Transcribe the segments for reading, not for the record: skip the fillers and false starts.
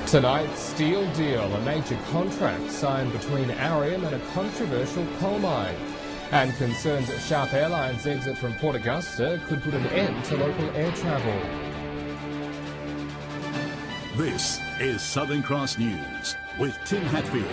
Tonight's steel deal, a major contract signed between Arium and a controversial coal mine. And concerns that Sharp Airlines' exit from Port Augusta could put an end to local air travel. This is Southern Cross News with Tim Hatfield.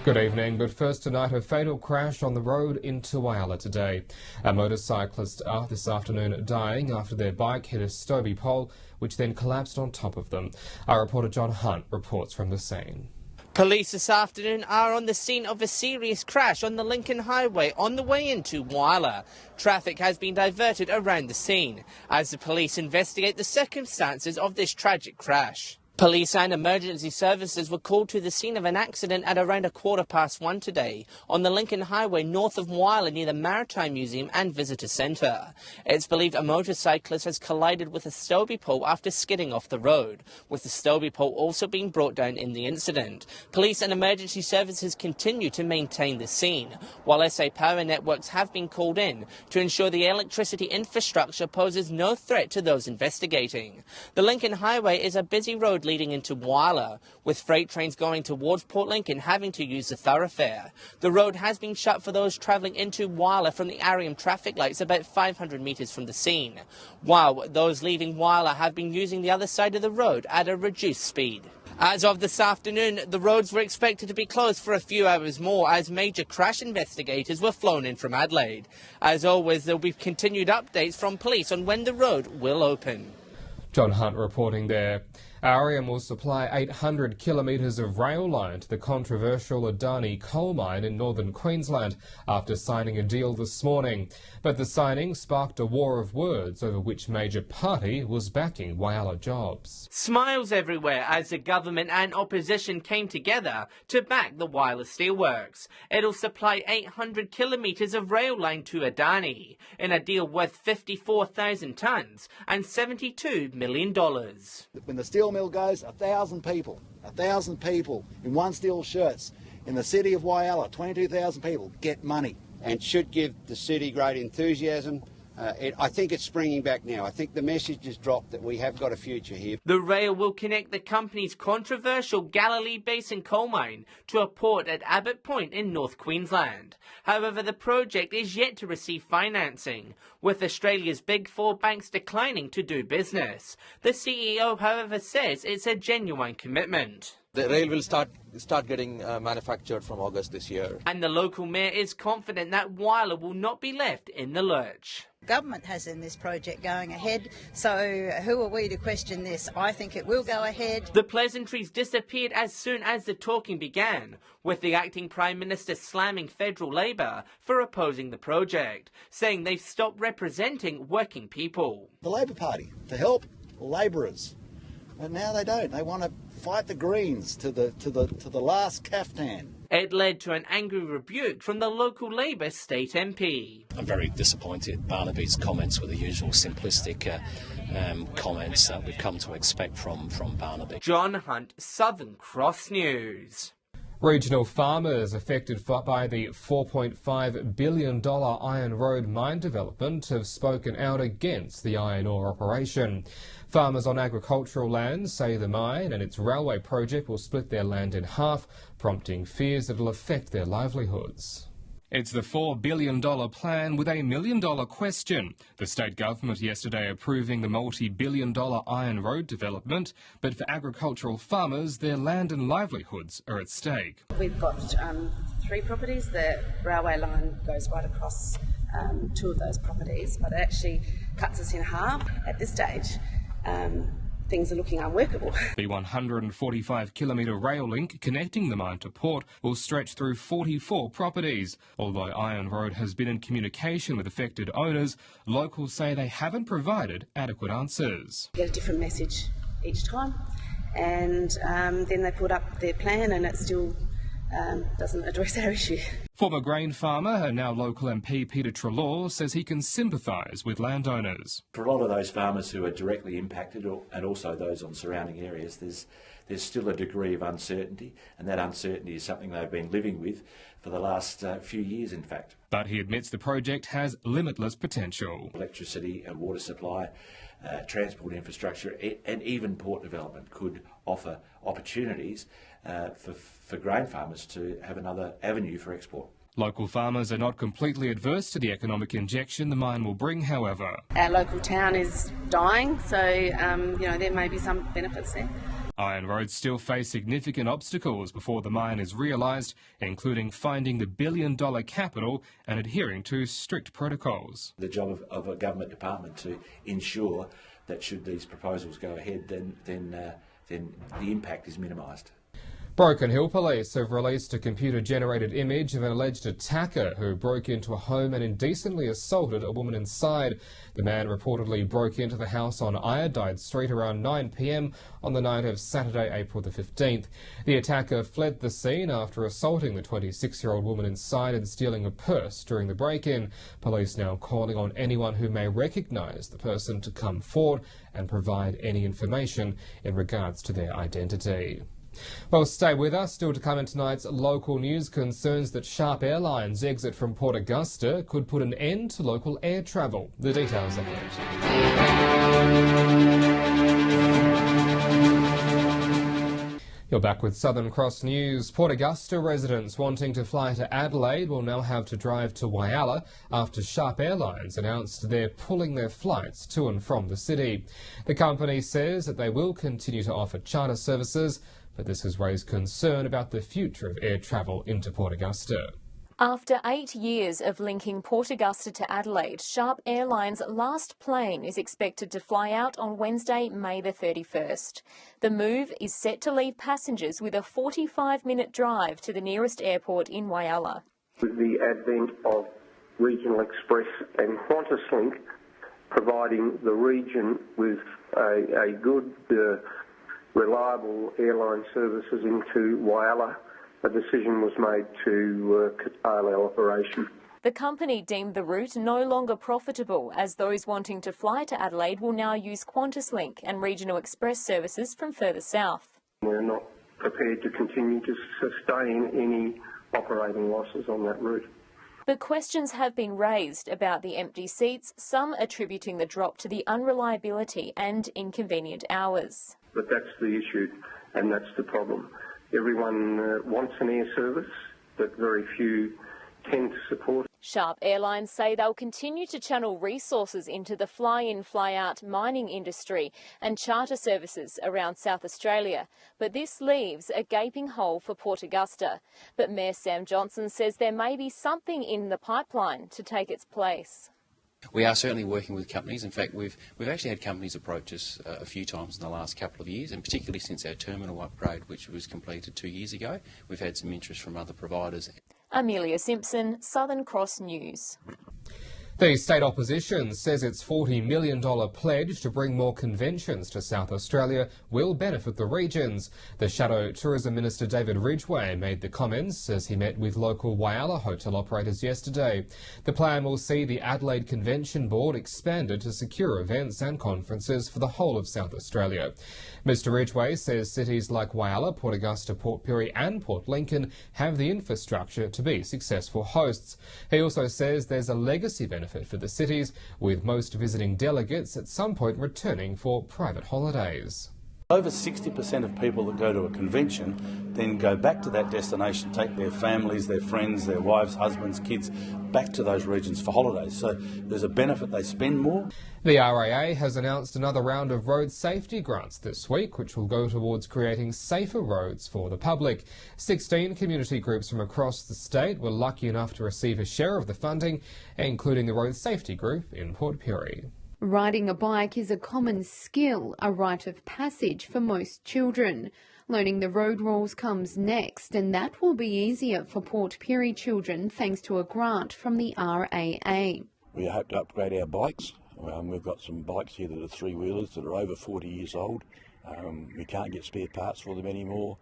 Good evening, but first tonight, a fatal crash on the road in Whyalla today. A motorcyclist this afternoon dying after their bike hit a Stobie pole, which then collapsed on top of them. Our reporter John Hunt reports from the scene. Police this afternoon are on the scene of a serious crash on the Lincoln Highway on the way into Whyalla. Traffic has been diverted around the scene as the police investigate the circumstances of this tragic crash. Police and emergency services were called to the scene of an accident at around 1:15 today on the Lincoln Highway north of Whyalla near the Maritime Museum and Visitor Centre. It's believed a motorcyclist has collided with a Stobie pole after skidding off the road, with the Stobie pole also being brought down in the incident. Police and emergency services continue to maintain the scene, while SA Power Networks have been called in to ensure the electricity infrastructure poses no threat to those investigating. The Lincoln Highway is a busy road leading into Whyalla, with freight trains going towards Port Lincoln having to use the thoroughfare. The road has been shut for those travelling into Whyalla from the Arium traffic lights about 500 metres from the scene, while those leaving Whyalla have been using the other side of the road at a reduced speed. As of this afternoon, the roads were expected to be closed for a few hours more as major crash investigators were flown in from Adelaide. As always, there will be continued updates from police on when the road will open. John Hunt reporting there. Arium will supply 800 kilometres of rail line to the controversial Adani coal mine in northern Queensland after signing a deal this morning. But the signing sparked a war of words over which major party was backing Whyalla jobs. Smiles everywhere as the government and opposition came together to back the Whyalla Steelworks. It'll supply 800 kilometres of rail line to Adani in a deal worth 54,000 tonnes and $72 million. When the steel mill goes, 1,000 people in one steel shirts in the city of Whyalla, 22,000 people get money. And should give the city great enthusiasm. I think it's springing back now. I think the message has dropped that we have got a future here. The rail will connect the company's controversial Galilee Basin coal mine to a port at Abbott Point in North Queensland. However, the project is yet to receive financing, with Australia's big four banks declining to do business. The CEO, however, says it's a genuine commitment. The rail will start getting manufactured from August this year. And the local mayor is confident that Whyalla will not be left in the lurch. Government has in this project going ahead, so who are we to question this? I think it will go ahead. The pleasantries disappeared as soon as the talking began, with the acting Prime Minister slamming federal Labor for opposing the project, saying they've stopped representing working people. The Labor Party to help labourers, but now they don't. They want to fight the Greens to the last caftan. It led to an angry rebuke from the local Labor state MP. I'm very disappointed. Barnaby's comments were the usual simplistic comments that we've come to expect from Barnaby. John Hunt, Southern Cross News. Regional farmers affected by the $4.5 billion Iron Road mine development have spoken out against the iron ore operation. Farmers on agricultural lands say the mine and its railway project will split their land in half, prompting fears that it'll affect their livelihoods. It's the $4 billion plan with a $1 million question. The state government yesterday approving the multi-billion-dollar Iron Road development, but for agricultural farmers, their land and livelihoods are at stake. We've got 3 properties. The railway line goes right across 2 of those properties, but it actually cuts us in half at this stage. Things are looking unworkable. The 145-kilometre rail link connecting the mine to port will stretch through 44 properties. Although Iron Road has been in communication with affected owners, locals say they haven't provided adequate answers. Get a different message each time, and then they put up their plan and it still doesn't address our issue. Former grain farmer and now local MP Peter Treloar says he can sympathise with landowners. For a lot of those farmers who are directly impacted, and also those on surrounding areas, there's still a degree of uncertainty, and that uncertainty is something they've been living with for the last few years, in fact. But he admits the project has limitless potential. Electricity and water supply transport infrastructure, and even port development could offer opportunities for grain farmers to have another avenue for export. Local farmers are not completely adverse to the economic injection the mine will bring, however. Our local town is dying, so there may be some benefits there. Iron roads still face significant obstacles before the mine is realised, including finding the billion-dollar capital and adhering to strict protocols. The job of a government department to ensure that should these proposals go ahead, then the impact is minimised. Broken Hill Police have released a computer-generated image of an alleged attacker who broke into a home and indecently assaulted a woman inside. The man reportedly broke into the house on Iodide Street around 9 p.m. on the night of Saturday, April the 15th. The attacker fled the scene after assaulting the 26-year-old woman inside and stealing a purse during the break-in. Police now calling on anyone who may recognise the person to come forward and provide any information in regards to their identity. Well, stay with us. Still to come in tonight's local news, concerns that Sharp Airlines' exit from Port Augusta could put an end to local air travel. The details ahead. You're back with Southern Cross News. Port Augusta residents wanting to fly to Adelaide will now have to drive to Whyalla after Sharp Airlines announced they're pulling their flights to and from the city. The company says that they will continue to offer charter services, but this has raised concern about the future of air travel into Port Augusta. After 8 years of linking Port Augusta to Adelaide, Sharp Airlines' last plane is expected to fly out on Wednesday, May the 31st. The move is set to leave passengers with a 45-minute drive to the nearest airport in Whyalla. With the advent of Regional Express and QantasLink providing the region with a good, reliable airline services into Whyalla, a decision was made to curtail our operation. The company deemed the route no longer profitable, as those wanting to fly to Adelaide will now use QantasLink and Regional Express services from further south. We're not prepared to continue to sustain any operating losses on that route. But questions have been raised about the empty seats, some attributing the drop to the unreliability and inconvenient hours. But that's the issue, and that's the problem. Everyone wants an air service, but very few tend to support it. Sharp Airlines say they'll continue to channel resources into the fly-in, fly-out mining industry and charter services around South Australia, but this leaves a gaping hole for Port Augusta. But Mayor Sam Johnson says there may be something in the pipeline to take its place. We are certainly working with companies. In fact, we've actually had companies approach us a few times in the last couple of years, and particularly since our terminal upgrade, which was completed 2 years ago. We've had some interest from other providers. Amelia Simpson, Southern Cross News. The state opposition says its $40 million pledge to bring more conventions to South Australia will benefit the regions. The Shadow Tourism Minister David Ridgway made the comments as he met with local Whyalla hotel operators yesterday. The plan will see the Adelaide Convention Board expanded to secure events and conferences for the whole of South Australia. Mr Ridgway says cities like Whyalla, Port Augusta, Port Pirie and Port Lincoln have the infrastructure to be successful hosts. He also says there's a legacy benefit for the cities, with most visiting delegates at some point returning for private holidays. Over 60% of people that go to a convention then go back to that destination, take their families, their friends, their wives, husbands, kids back to those regions for holidays. So there's a benefit, they spend more. The RAA has announced another round of road safety grants this week, which will go towards creating safer roads for the public. 16 community groups from across the state were lucky enough to receive a share of the funding, including the Road Safety Group in Port Pirie. Riding a bike is a common skill, a rite of passage for most children. Learning the road rules comes next, and that will be easier for Port Pirie children thanks to a grant from the RAA. We hope to upgrade our bikes. We've got some bikes here that are three-wheelers that are over 40 years old. We can't get spare parts for them anymore.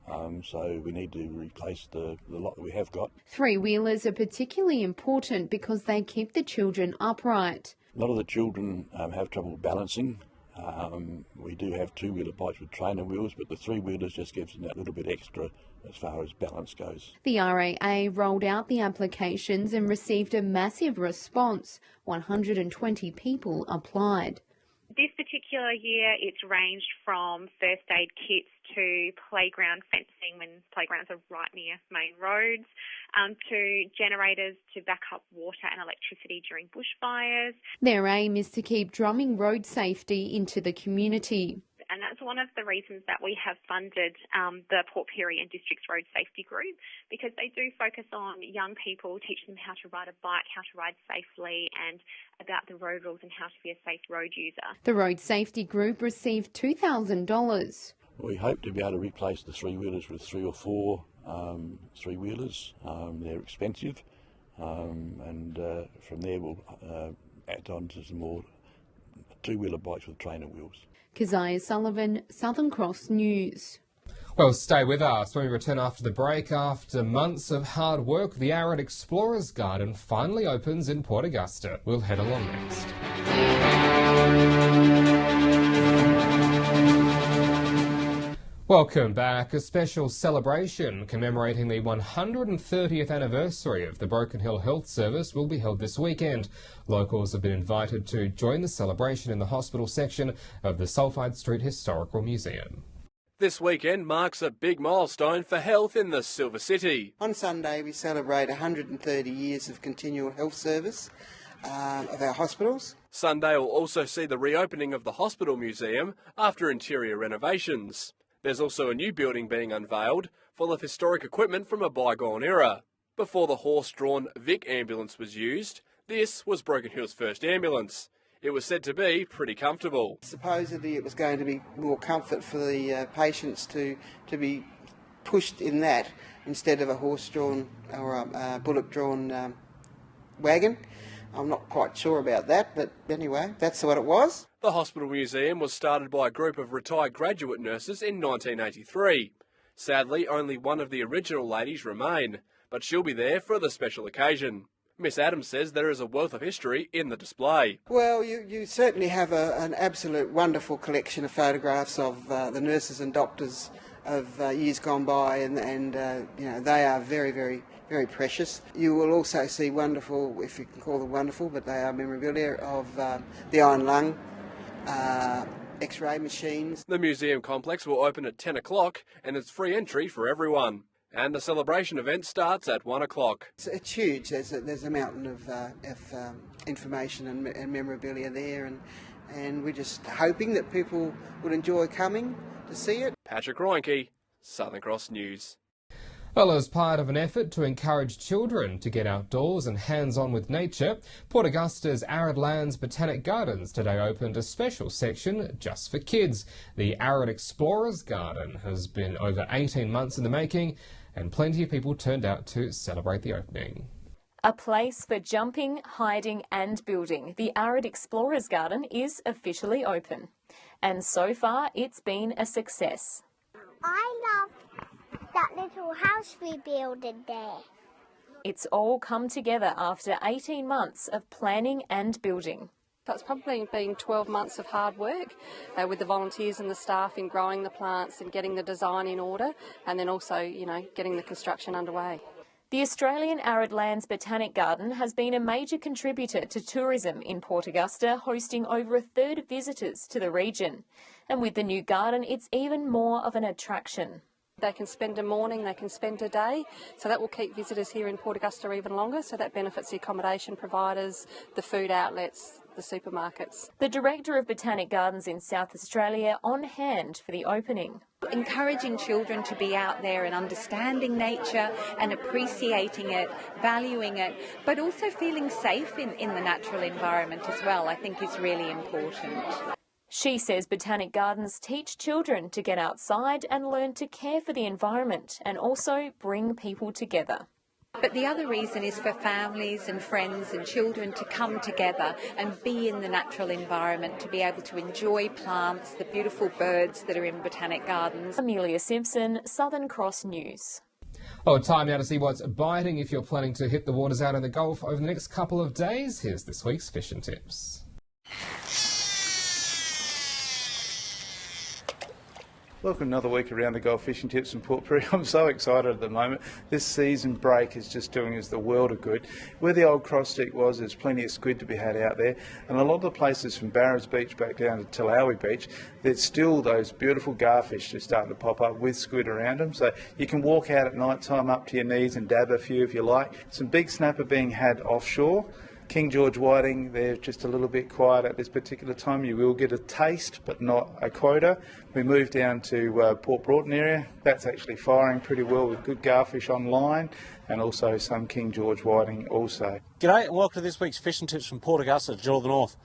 So we need to replace the lot that we have got. Three-wheelers are particularly important because they keep the children upright. A lot of the children have trouble balancing. We do have two-wheeler bikes with trainer wheels, but the three-wheelers just gives them that little bit extra as far as balance goes. The RAA rolled out the applications and received a massive response. 120 people applied. This particular year, it's ranged from first aid kits to playground fencing when playgrounds are right near main roads, to generators to back up water and electricity during bushfires. Their aim is to keep drumming road safety into the community. And that's one of the reasons that we have funded the Port Pirie and Districts Road Safety Group, because they do focus on young people, teach them how to ride a bike, how to ride safely, and about the road rules and how to be a safe road user. The Road Safety Group received $2,000. We hope to be able to replace the three-wheelers with 3 or 4 three-wheelers. They're expensive, and from there we'll add on to some more two-wheeler bikes with trainer wheels. Keziah Sullivan, Southern Cross News. Well, stay with us when we return after the break. After months of hard work, the Arid Explorers Garden finally opens in Port Augusta. We'll head along next. Welcome back. A special celebration commemorating the 130th anniversary of the Broken Hill Health Service will be held this weekend. Locals have been invited to join the celebration in the hospital section of the Sulphide Street Historical Museum. This weekend marks a big milestone for health in the Silver City. On Sunday we celebrate 130 years of continual health service of our hospitals. Sunday will also see the reopening of the Hospital Museum after interior renovations. There's also a new building being unveiled, full of historic equipment from a bygone era. Before the horse-drawn Vic ambulance was used, this was Broken Hill's first ambulance. It was said to be pretty comfortable. Supposedly it was going to be more comfort for the patients to be pushed in that instead of a horse-drawn or a bullock-drawn wagon. I'm not quite sure about that, but anyway, that's what it was. The Hospital Museum was started by a group of retired graduate nurses in 1983. Sadly, only one of the original ladies remain, but she'll be there for the special occasion. Miss Adams says there is a wealth of history in the display. Well, you certainly have an absolute wonderful collection of photographs of the nurses and doctors of years gone by, and you know, they are very, very, very precious. You will also see wonderful, if you can call them wonderful, but they are memorabilia of the iron lung, X-ray machines. The museum complex will open at 10 o'clock and it's free entry for everyone. And the celebration event starts at 1 o'clock. It's huge. There's a mountain of information and memorabilia there, and we're just hoping that people would enjoy coming to see it. Patrick Reinke, Southern Cross News. Well, as part of an effort to encourage children to get outdoors and hands-on with nature, Port Augusta's Arid Lands Botanic Gardens today opened a special section just for kids. The Arid Explorers Garden has been over 18 months in the making, and plenty of people turned out to celebrate the opening. A place for jumping, hiding and building, the Arid Explorers Garden is officially open. And so far, it's been a success. I love that little house we built there. It's all come together after 18 months of planning and building. So it's probably been 12 months of hard work with the volunteers and the staff in growing the plants and getting the design in order, and then also, you know, getting the construction underway. The Australian Arid Lands Botanic Garden has been a major contributor to tourism in Port Augusta, hosting over a third of visitors to the region. And with the new garden, it's even more of an attraction. They can spend a morning, they can spend a day, so that will keep visitors here in Port Augusta even longer, so that benefits the accommodation providers, the food outlets, the supermarkets. The Director of Botanic Gardens in South Australia on hand for the opening. Encouraging children to be out there and understanding nature and appreciating it, valuing it, but also feeling safe in the natural environment as well, I think is really important. She says Botanic Gardens teach children to get outside and learn to care for the environment and also bring people together. But the other reason is for families and friends and children to come together and be in the natural environment, to be able to enjoy plants, the beautiful birds that are in Botanic Gardens. Amelia Simpson, Southern Cross News. Oh, time now to see what's biting if you're planning to hit the waters out in the Gulf over the next couple of days. Here's this week's fishing tips. Welcome another week around the Gulf Fishing Tips in Port Pirie. I'm so excited at the moment. This season break is just doing us the world of good. Where the old cross stick was, there's plenty of squid to be had out there, and a lot of the places from Barrows Beach back down to Talawi Beach, there's still those beautiful garfish just starting to pop up with squid around them. So you can walk out at night time up to your knees and dab a few if you like. Some big snapper being had offshore. King George whiting, they're just a little bit quiet at this particular time. You will get a taste, but not a quota. We moved down to Port Broughton area. That's actually firing pretty well with good garfish online, and also some King George whiting also. G'day and welcome to this week's Fishing Tips from Port Augusta, Jewel of the North.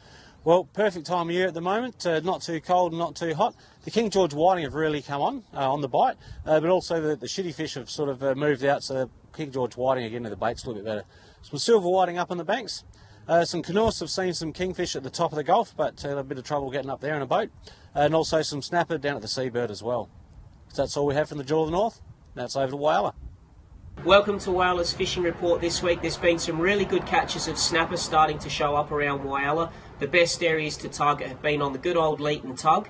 Well, perfect time of year at the moment, not too cold and not too hot. The King George whiting have really come on the bite, but also the shitty fish have sort of moved out, so King George whiting again to the bait's a little bit better. Some silver whiting up on the banks. Some canoeists have seen some kingfish at the top of the Gulf, but a bit of trouble getting up there in a boat. And also some snapper down at the Seabird as well. So that's all we have from the Jewel of the North. Now it's over to Whyalla. Welcome to Whyala's fishing report this week. There's been some really good catches of snapper starting to show up around Whyalla. The best areas to target have been on the good old Leeton Tug.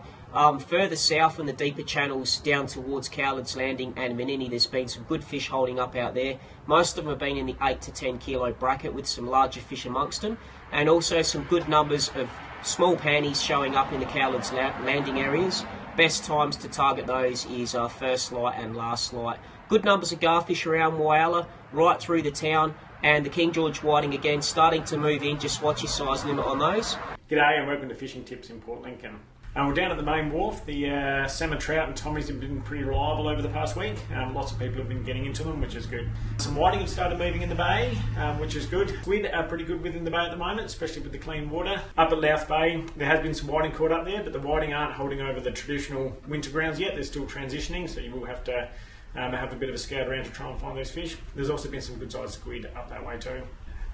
Further south in the deeper channels down towards Cowlard's Landing and Menini, there's been some good fish holding up out there. Most of them have been in the 8 to 10 kilo bracket with some larger fish amongst them, and also some good numbers of small panties showing up in the Cowlard's Landing areas. Best times to target those is first light and last light. Good numbers of garfish around Whyalla, right through the town, and the King George whiting again starting to move in. Just watch your size limit on those. G'day and welcome to Fishing Tips in Port Lincoln. We're down at the main wharf. The salmon, trout and tommies have been pretty reliable over the past week. Lots of people have been getting into them, which is good. Some whiting have started moving in the bay, which is good. Squid are pretty good within the bay at the moment, especially with the clean water. Up at Louth Bay, there has been some whiting caught up there, but the whiting aren't holding over the traditional winter grounds yet. They're still transitioning, so you will have to have a bit of a scout around to try and find those fish. There's also been some good sized squid up that way too.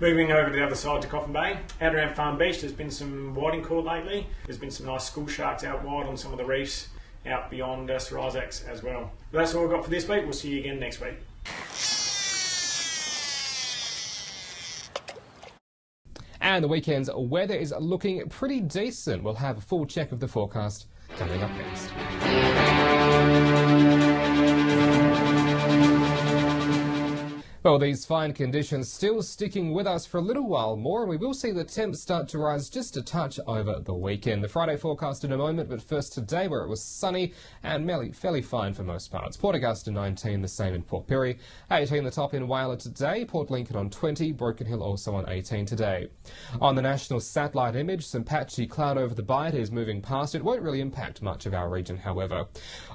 Moving over to the other side to Coffin Bay, out around Farm Beach, there's been some whiting caught lately. There's been some nice school sharks out wide on some of the reefs out beyond Sir Isaac's as well. But that's all we've got for this week. We'll see you again next week. And the weekend's weather is looking pretty decent. We'll have a full check of the forecast coming up next. Well, these fine conditions still sticking with us for a little while more, and we will see the temps start to rise just a touch over the weekend. The Friday forecast in a moment, but first today, where it was sunny and fairly fine for most parts. Port Augusta 19, the same in Port Pirie. 18 the top in Whyalla today, Port Lincoln on 20, Broken Hill also on 18 today. On the national satellite image, some patchy cloud over the bight is moving past. It won't really impact much of our region, however.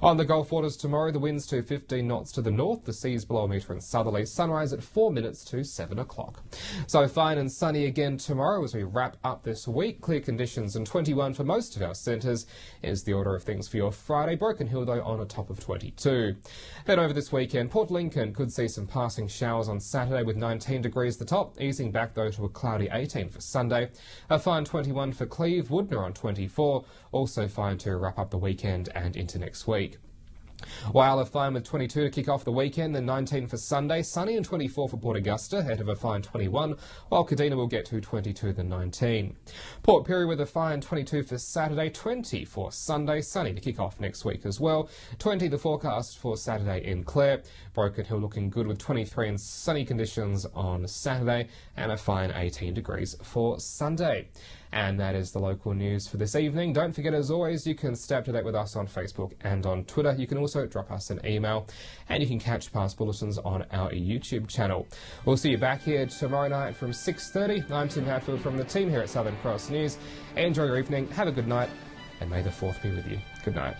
On the Gulf waters tomorrow, the winds to 15 knots to the north, the seas below a metre in southerly, sunrise at 4 minutes to 7 o'clock. So fine and sunny again tomorrow as we wrap up this week. Clear conditions and 21 for most of our centres is the order of things for your Friday. Broken Hill though on a top of 22. Then over this weekend, Port Lincoln could see some passing showers on Saturday with 19 degrees the top, easing back though to a cloudy 18 for Sunday. A fine 21 for Cleve, Woodner on 24, also fine to wrap up the weekend and into next week. Whyalla fine with 22 to kick off the weekend, then 19 for Sunday, sunny and 24 for Port Augusta, ahead of a fine 21, while Kadina will get to 22 then 19. Port Pirie with a fine 22 for Saturday, 20 for Sunday, sunny to kick off next week as well. 20 the forecast for Saturday in Clare. Broken Hill looking good with 23 and sunny conditions on Saturday, and a fine 18 degrees for Sunday. And that is the local news for this evening. Don't forget, as always, you can stay up to date with us on Facebook and on Twitter. You can also drop us an email, and you can catch past bulletins on our YouTube channel. We'll see you back here tomorrow night from 6:30. I'm Tim Hatfield from the team here at Southern Cross News. Enjoy your evening, have a good night, and may the 4th be with you. Good night.